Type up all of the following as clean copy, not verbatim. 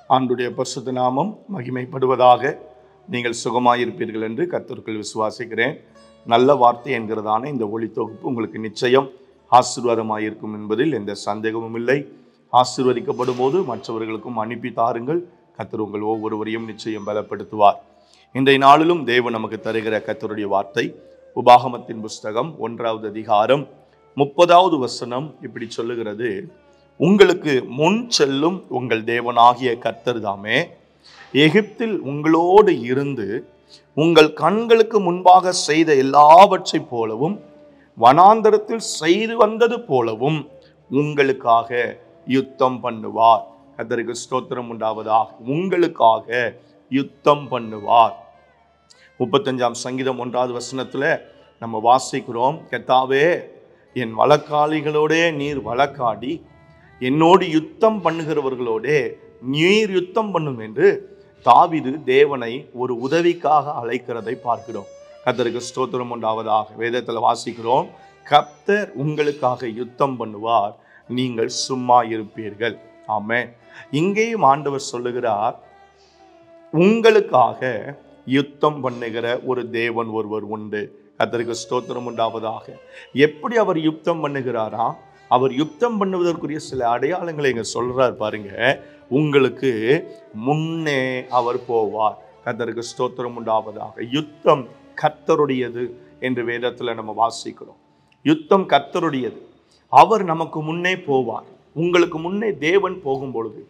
ஆண்டுடைய பரிசுத்த நாமம் மகிமைப்படுவதாக. நீங்கள் சுகமாயிருப்பீர்கள் என்று கர்த்தருக்குள் விசுவாசிக்கிறேன். நல்ல வார்த்தை என்கிறதான இந்த ஒளி தொகுப்பு உங்களுக்கு நிச்சயம் ஆசீர்வாதமாயிருக்கும் என்பதில் எந்த சந்தேகமும் இல்லை. ஆசீர்வதிக்கப்படும் போது மற்றவர்களுக்கும் அனுப்பி தாருங்கள். கர்த்தர் உங்கள் ஒவ்வொருவரையும் நிச்சயம் பலப்படுத்துவார். இன்றைய நாளிலும் தேவன் நமக்கு தருகிற கர்த்தருடைய வார்த்தை உபாகமத்தின் புஸ்தகம் 1வது அதிகாரம் 30வது வசனம் இப்படி சொல்லுகிறது: உங்களுக்கு முன் செல்லும் உங்கள் தேவனாகிய கர்த்தர் தாமே எகிப்தில் உங்களோடு இருந்து உங்கள் கண்களுக்கு முன்பாக செய்த எல்லாவற்றை போலவும் வனாந்தரத்தில் செய்து வந்தது போலவும் உங்களுக்காக யுத்தம் பண்ணுவார். கர்த்தருக்கு ஸ்தோத்திரம் உண்டாவதாக. உங்களுக்காக யுத்தம் பண்ணுவார். 35ஆம் சங்கீதம் 1வது வசனத்துல நம்ம வாசிக்கிறோம், கர்த்தாவே என் வழக்காளிகளோடே நீர் வழக்காடி என்னோடு யுத்தம் பண்ணுகிறவர்களோடே நீர் யுத்தம் பண்ணும் என்று தாவீது தேவனை ஒரு உதவிக்காக அழைக்கிறதை பார்க்கிறோம். கர்த்தருக்கு ஸ்தோத்திரம் உண்டாவதாக. வேதத்துல வாசிக்கிறோம், கர்த்தர் உங்களுக்காக யுத்தம் பண்ணுவார், நீங்கள் சும்மா இருப்பீர்கள். ஆமென். இங்கேயும் ஆண்டவர் சொல்லுகிறார், உங்களுக்காக யுத்தம் பண்ணுகிற ஒரு தேவன் ஒருவர் உண்டு. கர்த்தருக்கு ஸ்தோத்திரம் உண்டாவதாக. எப்படி அவர் யுத்தம் பண்ணுகிறாரா? அவர் யுத்தம் பண்ணுவதற்குரிய சில அடையாளங்களை இங்க சொல்றார் பாருங்க. உங்களுக்கு முன்னே அவர் போவார். கர்த்தருக்கு ஸ்தோத்திரம் உண்டாவதாக. யுத்தம் கர்த்தருடையது என்று வேதத்துல நம்ம வாசிக்கிறோம். யுத்தம் கர்த்தருடையது. அவர் நமக்கு முன்னே போவார். உங்களுக்கு முன்னே தேவன் போகும் பொழுது,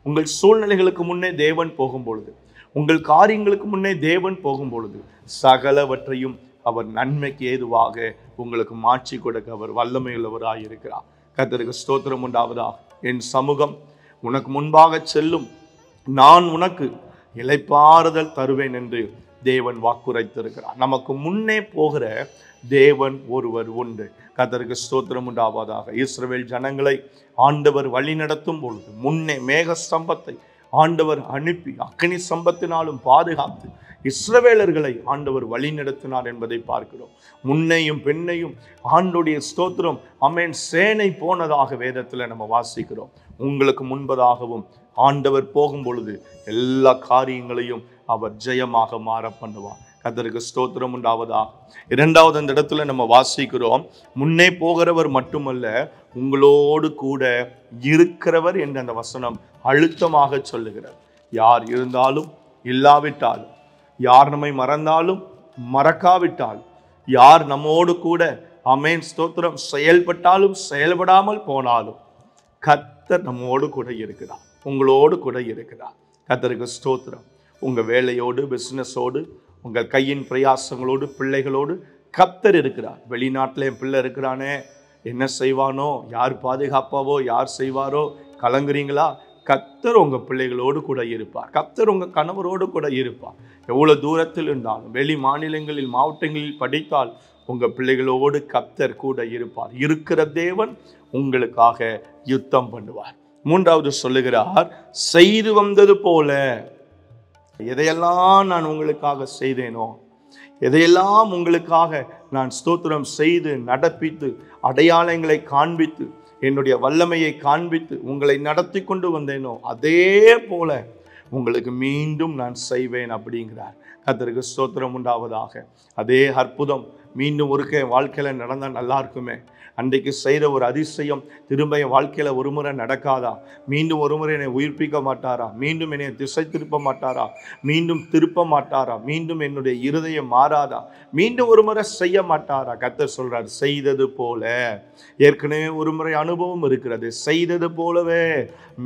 உங்கள் சூழ்நிலைகளுக்கு முன்னே தேவன் போகும் பொழுது, உங்கள் காரியங்களுக்கு முன்னே தேவன் போகும் பொழுது சகலவற்றையும் அவர் நன்மைக்கு ஏதுவாக உங்களுக்கு மாற்றி கொடுக்க அவர் வல்லமையுள்ளவராய் இருக்கிறார். கர்த்தருக்கு ஸ்தோத்திரம் உண்டாவதாக. என் சமூகம் உனக்கு முன்பாக செல்லும், நான் உனக்கு இளைப்பாறுதல் தருவேன் என்று தேவன் வாக்குரைத்திருக்கிறார். நமக்கு முன்னே போகிற தேவன் ஒருவர் உண்டு. கர்த்தருக்கு ஸ்தோத்திரம் உண்டாவதாக. இஸ்ரவேல் ஜனங்களை ஆண்டவர் வழி நடத்தும் பொழுது முன்னே மேக ஸ்தம்பத்தை ஆண்டவர் அனுப்பி அக்கினி சம்பத்தினாலும் பாதுகாத்து இஸ்ரவேலர்களை ஆண்டவர் வழி நடத்தினார் என்பதை பார்க்கிறோம். முன்னையும் பெண்ணையும் ஆண்டுடைய ஸ்தோத்திரம் ஆமென் சேனை போனதாக வேதத்துல நம்ம வாசிக்கிறோம். உங்களுக்கு முன்பதாகவும் ஆண்டவர் போகும் பொழுது எல்லா காரியங்களையும் அவர் ஜெயமாக மாற பண்ணுவார். கர்த்தருக்கு ஸ்தோத்திரம் உண்டாவதாக. 2வது அந்த இடத்துல நம்ம வாசிக்கிறோம், முன்னே போகிறவர் மட்டுமல்ல உங்களோடு கூட இருக்கிறவர் என்று அந்த வசனம் அழுத்தமாக சொல்லுகிறார். யார் இருந்தாலும் இல்லாவிட்டாலும், யார் நம்மை மறந்தாலும் மறக்காவிட்டாலும், யார் நம்மோடு கூட ஆமென் ஸ்தோத்திரம் செயல்பட்டாலும் செயல்படாமல் போனாலும் கர்த்தர் நம்மோடு கூட இருக்கிறார், உங்களோடு கூட இருக்கிறார். கர்த்தருக்கு ஸ்தோத்திரம். உங்க வேலையோடு, பிசினஸோடு, உங்கள் கையின் பிரயாசங்களோடு, பிள்ளைகளோடு கர்த்தர் இருக்கிறார். வெளிநாட்டில் என் பிள்ளை இருக்கிறானே, என்ன செய்வானோ, யார் பாதுகாப்பாவோ, யார் செய்வாரோ கலங்குறீங்களா? கர்த்தர் உங்க பிள்ளைகளோடு கூட இருப்பார். கர்த்தர் உங்க கணவரோடு கூட இருப்பார். எவ்வளவு தூரத்தில் இருந்தாலும், வெளி மாநிலங்களில் மாவட்டங்களில் படித்தால் உங்க பிள்ளைகளோடு கர்த்தர் கூட இருப்பார். இருக்கிற தேவன் உங்களுக்காக யுத்தம் பண்ணுவார். 3வது சொல்லுகிறார், செய்து வந்தது போல. எதையெல்லாம் நான் உங்களுக்காக செய்தேனோ, எதையெல்லாம் உங்களுக்காக நான் ஸ்தோத்திரம் செய்து நடப்பித்து அடையாளங்களை காண்பித்து என்னுடைய வல்லமையை காண்பித்து உங்களை நடத்தி கொண்டு வந்தேனோ அதே போல உங்களுக்கு மீண்டும் நான் செய்வேன் அப்படிங்கிறார். கர்த்தருக்கு ஸ்தோத்திரம் உண்டாவதாக. அதே அற்புதம் மீண்டும் ஒருக்க என் வாழ்க்கையில நடந்தா நல்லா இருக்குமே. அன்றைக்கு செய்த ஒரு அதிசயம் திரும்ப என் வாழ்க்கையில ஒரு முறை நடக்காதா? மீண்டும் ஒரு முறை என்னை உயிர்ப்பிக்க மாட்டாரா? மீண்டும் என்னை திசை திருப்ப மாட்டாரா? மீண்டும் திருப்ப மாட்டாரா? மீண்டும் என்னுடைய இருதயம் மாறாதா? மீண்டும் ஒரு முறை செய்ய மாட்டாரா? கர்த்தர் சொல்றார், செய்தது போல. ஏற்கனவே ஒரு முறை அனுபவம் இருக்கிறது. செய்தது போலவே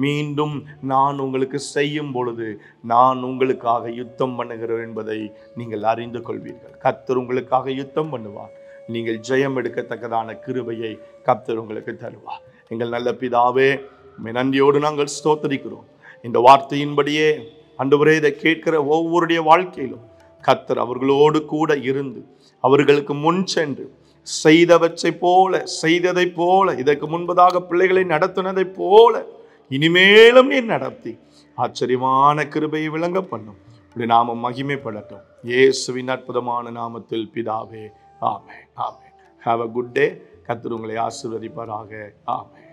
மீண்டும் நான் உங்களுக்கு செய்யும் பொழுது நான் உங்களுக்காக யுத்தம் பண்ணுகிறேன் என்பதை நீங்கள் அறிந்து கொள்வீர்கள். கர்த்தர் உங்களுக்காக யுத்தம் பண்ணுவார். நீங்கள் ஜெயம் எடுக்கத்தக்கதான கிருபையை கர்த்தர் உங்களுக்கு தருவார். எங்கள் நல்ல பிதாவே, நன்றியோடு நாங்கள் ஸ்தோத்திரிக்கிறோம். இந்த வார்த்தையின்படியே ஆண்டவரே, இதை கேட்கிற ஒவ்வொருடைய வாழ்க்கையிலும் கர்த்தர் அவர்களோடு கூட இருந்து அவர்களுக்கு முன் சென்று செய்ததை போல இதற்கு முன்பதாக பிள்ளைகளை நடத்தினதை போல இனிமேலும் நீர் நடத்தி ஆச்சரியமான கிருபையை விளங்க பண்ணும். இப்படி நாம மகிமைப்படட்டும். இயேசுவின் அற்புதமான நாமத்தில் பிதாவே, ஆமென். ஆமென். Have a good day. கர்த்தர் உங்களை ஆசீர்வதிப்பாராக. ஆமென்.